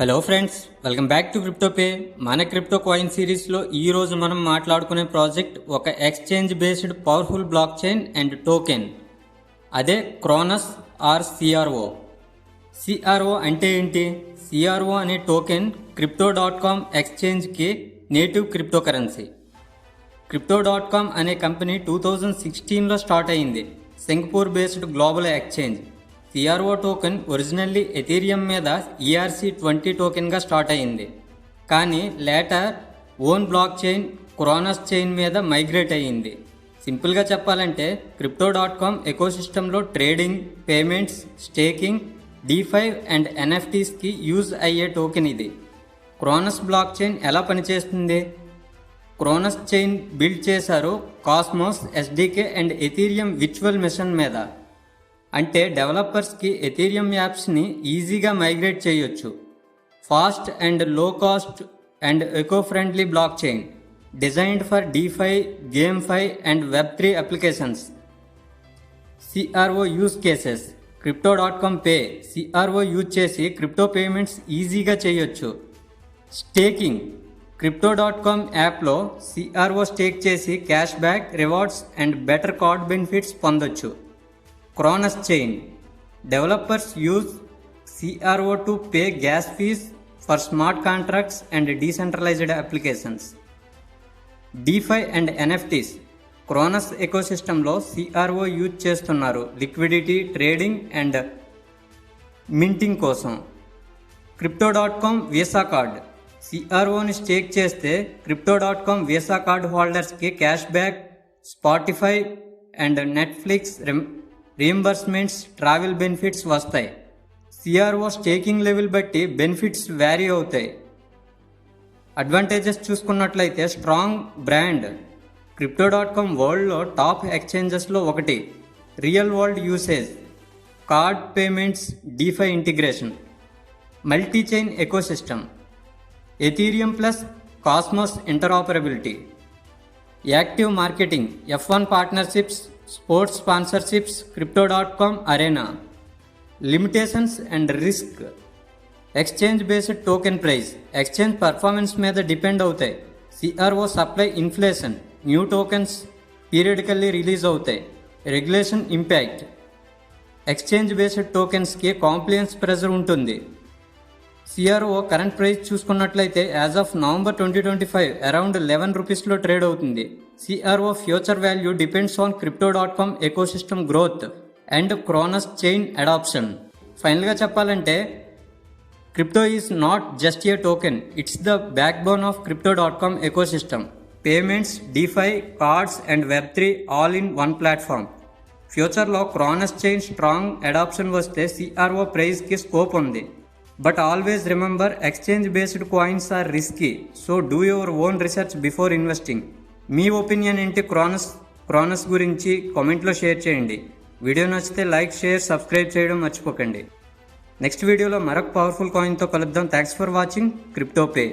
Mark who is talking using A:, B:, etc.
A: Hello friends, welcome back to CryptoPay. మన crypto coin సిరీస్లో ఈరోజు మనం మాట్లాడుకునే ప్రాజెక్ట్ ఒక exchange based powerful blockchain and token. అదే క్రోనస్ ఆర్ సిఆర్ఓ. సిఆర్ఓ అంటే ఏంటి? సిఆర్ఓ అనే టోకెన్ crypto.com ఎక్స్చేంజ్కి నేటివ్ క్రిప్టో కరెన్సీ. crypto.com అనే కంపెనీ 2016లో స్టార్ట్ అయింది. Singapore based global exchange. CRO token originally Ethereum మీద ERC20 టోకెన్గా స్టార్ట్ అయింది, కానీ later own blockchain Cronos chain మీద మైగ్రేట్ అయ్యింది. సింపుల్గా చెప్పాలంటే crypto.com ఎకోసిస్టంలో trading, payments, staking, DeFi and NFTస్కి యూజ్ అయ్యే టోకెన్ ఇది. క్రోనస్ బ్లాక్ చైన్ ఎలా పనిచేస్తుంది? క్రోనస్ చైన్ బిల్డ్ చేశారు Cosmos, SDK and Ethereum virtual machine మీద. అంటే డెవలపర్స్కి ఎథీరియం యాప్స్ని ఈజీగా మైగ్రేట్ చేయొచ్చు. Fast and low cost and eco friendly blockchain designed for DeFi, GameFi and Web3 applications. CRO use cases. crypto.com pay CRO use చేసి crypto payments ఈజీగా చేయొచ్చు. Staking. crypto.com యాప్లో సిఆర్ఓ స్టేక్ చేసి cash back, rewards and better card benefits పొందొచ్చు. Cronos chain. Developers use CRO to pay gas fees for smart contracts and decentralized applications. DeFi and NFTs. Cronos ఎకోసిస్టంలో CRO use చేస్తున్నారు liquidity, trading and minting కోసం. crypto.com Visa card. సిఆర్ఓని stake చేస్తే crypto.com Visa card హోల్డర్స్కి cash back, Spotify and Netflix reimbursements, travel benefits వస్తాయి. CRO staking level బట్టి benefits vary అవుతాయి. Advantages చూసుకున్నట్లయితే స్ట్రాంగ్ బ్రాండ్. crypto.com వరల్డ్లో టాప్ ఎక్స్చేంజెస్లో ఒకటి. Real world usage, card payments, DeFi integration. Multi chain ecosystem. Ethereum plus Cosmos interoperability. Active marketing, F1 partnerships, sports sponsorships, crypto.com arena. Limitations and risk. Exchange based token price exchange performance మీద depend అవుతాయి. CRO supply inflation, new tokens periodically release అవుతాయి. Regulation impact. Exchange based టోకెన్స్కి compliance pressure ఉంటుంది. CRO current price చూసుకున్నట్లయితే as of November 2025 around 11 రూపీస్లో trade అవుతుంది. CRO future value depends on crypto.com ecosystem growth and Cronus chain adoption. ఫైనల్గా చెప్పాలంటే crypto is not just a token, it's the backbone of crypto.com ecosystem. Payments, DeFi, cards and Web3 all in one platform. ఫ్యూచర్లో Cronos chain strong adoption వస్తే CRO ప్రైస్కి scope ఉంది. But always remember, exchange based coins are risky, so do your own research before investing. మీ opinion ఏంటి Cronos గురించి కామెంట్లో share చేయండి. Video నచ్చితే లైక్, షేర్, సబ్స్క్రైబ్ చేయడం మర్చిపోకండి. నెక్స్ట్ వీడియోలో మరొక పవర్ఫుల్ కాయిన్తో కలుద్దాం. Thanks for watching క్రిప్టోపే.